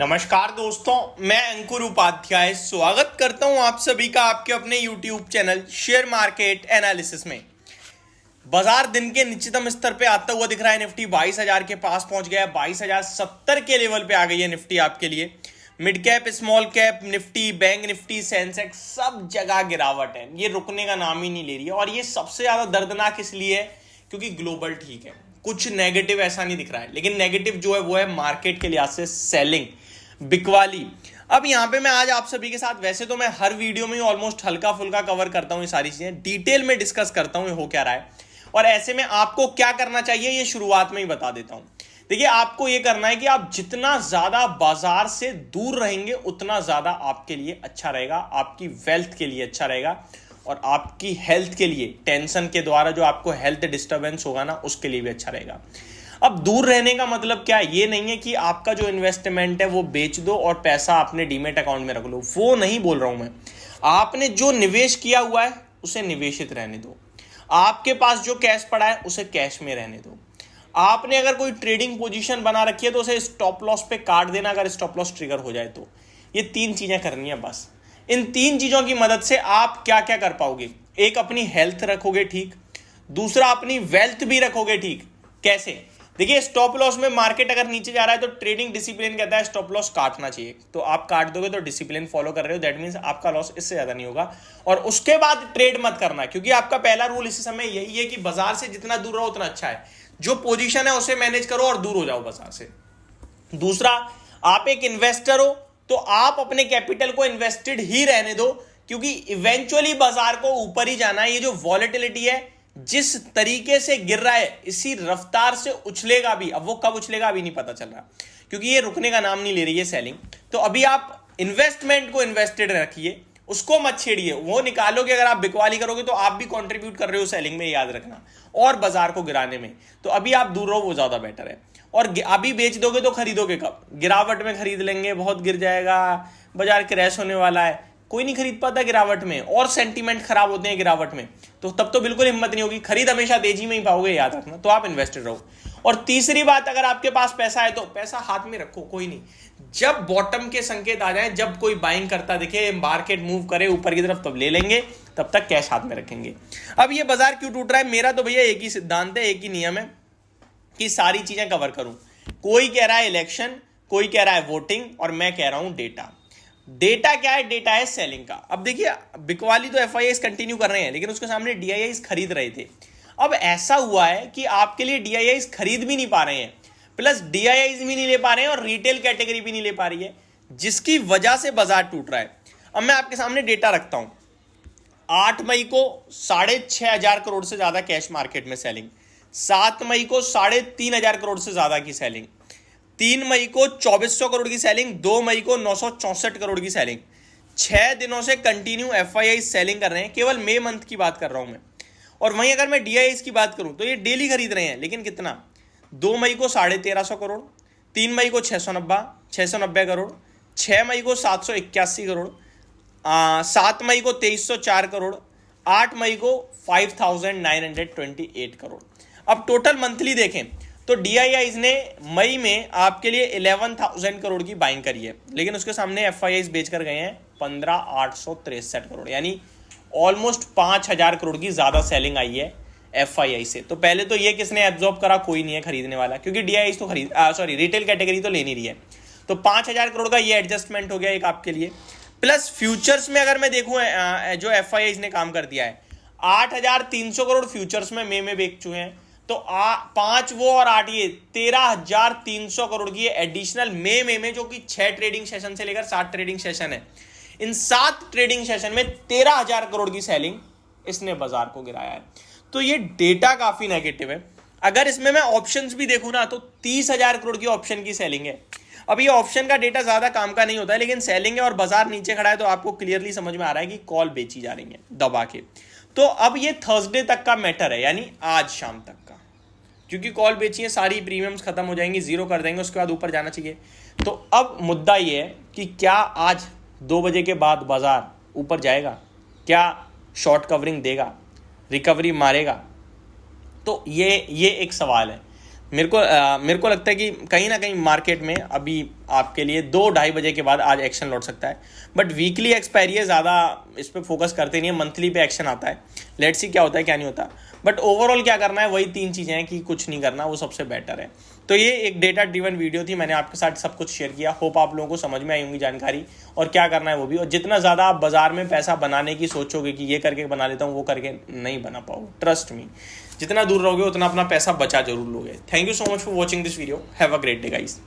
नमस्कार दोस्तों, मैं अंकुर उपाध्याय स्वागत करता हूं आप सभी का आपके अपने YouTube channel share market analysis में। बाजार दिन के निश्चितम स्तर पे आता हुआ दिख रहा है। निफ्टी 22,000 के पास पहुंच गया है, 22,070 के लेवल पे आ गई है निफ्टी आपके लिए। Mid cap, small cap Nifty, bank Nifty, Sensex सब जगह गिरावट है। ये रुकने का नाम ही नहीं ले रही है और ये सबसे ज्यादा दर्दनाक इसलिए है क्योंकि ग्लोबल ठीक है, कुछ नेगेटिव ऐसा नहीं दिख रहा है, लेकिन नेगेटिव जो है वो है मार्केट के लिहाज से सेलिंग, बिकवाली। अब यहां पे मैं आज आप सभी के साथ, वैसे तो मैं हर वीडियो में ऑलमोस्ट हल्का फुल्का कवर करता हूं, ये सारी चीजें डिटेल में डिस्कस करता हूं ये हो क्या रहा है और ऐसे में आपको क्या करना चाहिए ये शुरुआत में ही बता देता हूं। देखिए, आपको ये करना है कि आप जितना ज्यादा बाजार से दूर रहेंगे उतना ज्यादा आपके लिए अच्छा रहेगा, आपकी वेल्थ के लिए अच्छा रहेगा और आपकी हेल्थ के लिए, टेंशन के द्वारा जो आपको हेल्थ डिस्टर्बेंस होगा ना, उसके लिए भी अच्छा रहेगा। अब दूर रहने का मतलब क्या है? ये नहीं है कि आपका जो इन्वेस्टमेंट है वो बेच दो और पैसा अपने डीमेट अकाउंट में रख लो, वो नहीं बोल रहा हूं मैं। आपने जो निवेश किया हुआ है उसे निवेशित रहने दो, आपके पास जो कैश पड़ा है उसे कैश में रहने दो। आपने अगर कोई ट्रेडिंग पोजीशन बना रखी है तो उसे स्टॉप लॉस पे काट देना अगर स्टॉप लॉस ट्रिगर हो जाए तो। ये 3 चीजें करनी है बस। इन 3 चीजों की मदद से आप क्या क्या कर पाओगे? एक, अपनी हेल्थ रखोगे ठीक। दूसरा, अपनी वेल्थ भी रखोगे ठीक। कैसे? देखिए, स्टॉप लॉस में मार्केट अगर नीचे जा रहा है तो ट्रेडिंग डिसिप्लिन कहता है स्टॉप लॉस काटना चाहिए, तो आप काट दोगे तो डिसिप्लिन फॉलो कर रहे हो, दैट मींस आपका लॉस इससे ज्यादा नहीं होगा। और उसके बाद ट्रेड मत करना, क्योंकि आपका पहला रूल इसी समय यही है कि बाजार से जितना दूर रहो उतना अच्छा है। जो पोजीशन है उसे मैनेज करो और दूर हो जाओ बाजार से। दूसरा, आप एक इन्वेस्टर हो तो आप अपने कैपिटल को इन्वेस्टेड ही रहने दो, क्योंकि इवेंचुअली बाजार को ऊपर ही जाना है। ये जो वॉलेटिलिटी है, जिस तरीके से गिर रहा है इसी रफ्तार से उछलेगा भी। अब वो कब उछलेगा अभी नहीं पता चल रहा, क्योंकि ये रुकने का नाम नहीं ले रही है सेलिंग। तो अभी आप इन्वेस्टमेंट को इन्वेस्टेड रखिए, उसको मत छेड़िए। वो निकालोगे, अगर आप बिकवाली करोगे तो आप भी कंट्रीब्यूट कर रहे हो सेलिंग में, याद रखना, और बाजार को गिराने में। तो अभी आप दूर रहो, वो ज्यादा बेटर है। और अभी बेच दोगे तो खरीदोगे कब? गिरावट में खरीद लेंगे, बहुत गिर जाएगा, बाजार क्रैश होने वाला है, कोई नहीं खरीद पाता गिरावट में, और सेंटीमेंट खराब होते हैं गिरावट में, तो तब तो बिल्कुल हिम्मत नहीं होगी। खरीद हमेशा तेजी में ही पाओगे, याद रखना। तो आप इन्वेस्टेड रहो। और तीसरी बात, अगर आपके पास पैसा है तो पैसा हाथ में रखो, कोई नहीं। जब बॉटम के संकेत आ जाए, जब कोई बाइंग करता दिखे, मार्केट मूव करे ऊपर की तरफ, तब ले लेंगे, तब तक कैश हाथ में रखेंगे। अब ये बाजार क्यों टूट रहा है? मेरा तो भैया एक ही सिद्धांत है, एक ही नियम है कि सारी चीजें कवर करूं। कोई कह रहा है इलेक्शन, कोई कह रहा है वोटिंग, और मैं कह रहा हूं डेटा। डेटा क्या है? डेटा है सेलिंग का। अब देखिए, बिकवाली तो एफआईआईस कंटिन्यू कर रहे हैं, लेकिन उसके सामने डीआईआईस खरीद रहे थे। अब ऐसा हुआ है कि आपके लिए डीआईआईस खरीद भी नहीं पा रहे हैं, प्लस डीआईआईस भी नहीं ले पा रहे हैं और रिटेल कैटेगरी भी नहीं ले पा रही है, जिसकी वजह से बाजार टूट रहा है। अब मैं आपके सामने डेटा रखता हूं। 8 मई को 6,500 करोड़ से ज्यादा कैश मार्केट में सेलिंग, 7 मई को 3,500 करोड़ से ज्यादा की सेलिंग, 3 मई को 2,400 करोड़ की सेलिंग, 2 मई को 964 करोड़ की सेलिंग। 6 दिनों से कंटिन्यू एफआईआई सेलिंग कर रहे हैं। केवल मई मंथ की बात कर रहा हूं मैं। और वहीं अगर मैं डीआईआईस की बात करूं तो ये डेली खरीद रहे हैं, लेकिन कितना? 2 मई को 1,350 करोड़, 3 मई को 690 करोड़, 6 मई को 781 करोड़, 7 मई को 2,304 करोड़, 8 मई को 5,928 करोड़। अब टोटल मंथली देखें तो डीआईआईस ने मई में आपके लिए 11,000 करोड़ की बाइंग करी है, लेकिन उसके सामने एफआईआईस बेचकर गए हैं 15,863 करोड़, यानी ऑलमोस्ट 5,000 करोड़ की ज्यादा सेलिंग आई है एफआईआई से। तो पहले तो ये किसने एब्जॉर्ब करा? कोई नहीं है खरीदने वाला, क्योंकि डीआईआईस तो रिटेल कैटेगरी तो ले नहीं रही है। तो 5,000 करोड़ का ये एडजस्टमेंट हो गया एक आपके लिए। प्लस फ्यूचर्स में अगर मैं देखूं, जो एफआईआईस ने काम कर दिया है, 8,300 करोड़ फ्यूचर्स में मई में बेच चुके हैं। तो 5 वो और 8 ये 13,300 करोड़ की एडिशनल मई में, जो कि 6 ट्रेडिंग सेशन से लेकर 7 ट्रेडिंग सेशन है। इन 7 ट्रेडिंग सेशन में 13,000 करोड़ की सेलिंग इसने बाजार को गिराया है। तो ये डेटा काफी नेगेटिव है। अगर इसमें मैं ऑप्शंस भी देखूं ना तो 30,000 करोड़ की ऑप्शन की सेलिंग है। अब ये ऑप्शन का डेटा ज्यादा काम का नहीं होता है, लेकिन सेलिंग है और बाजार नीचे खड़ा है तो आपको क्लियरली समझ में आ रहा है कि कॉल बेची जा रही है दबा के। तो अब ये थर्सडे तक का मैटर है, यानी आज शाम तक का, क्योंकि कॉल बेची है, सारी प्रीमियम्स खत्म हो जाएंगी, जीरो कर देंगे, उसके बाद ऊपर जाना चाहिए। तो अब मुद्दा ये है कि क्या आज 2 बजे के बाद बाजार ऊपर जाएगा? क्या शॉर्ट कवरिंग देगा, रिकवरी मारेगा? तो ये एक सवाल है। मेरे को लगता है कि कहीं ना कहीं मार्केट में अभी आपके लिए 2-2:30 बजे के बाद आज एक्शन लौट सकता है, बट वीकली एक्सपायरी है, ज़्यादा इस पर फोकस करते नहीं है, मंथली पे एक्शन आता है। लेट्स सी क्या होता है क्या नहीं होता, बट ओवरऑल क्या करना है वही 3 चीज़ें हैं कि कुछ नहीं करना, वो सबसे बेटर है। तो ये एक डेटा ड्रिवन वीडियो थी, मैंने आपके साथ सब कुछ शेयर किया। होप आप लोगों को समझ में आई होंगी जानकारी और क्या करना है वो भी। और जितना ज़्यादा आप बाजार में पैसा बनाने की सोचोगे कि ये करके बना लेता हूँ वो करके, नहीं बना पाओगे, ट्रस्ट मी। जितना दूर रहोगे उतना अपना पैसा बचा जरूर लोगे। Thank you so much for watching this video. Have a great day guys.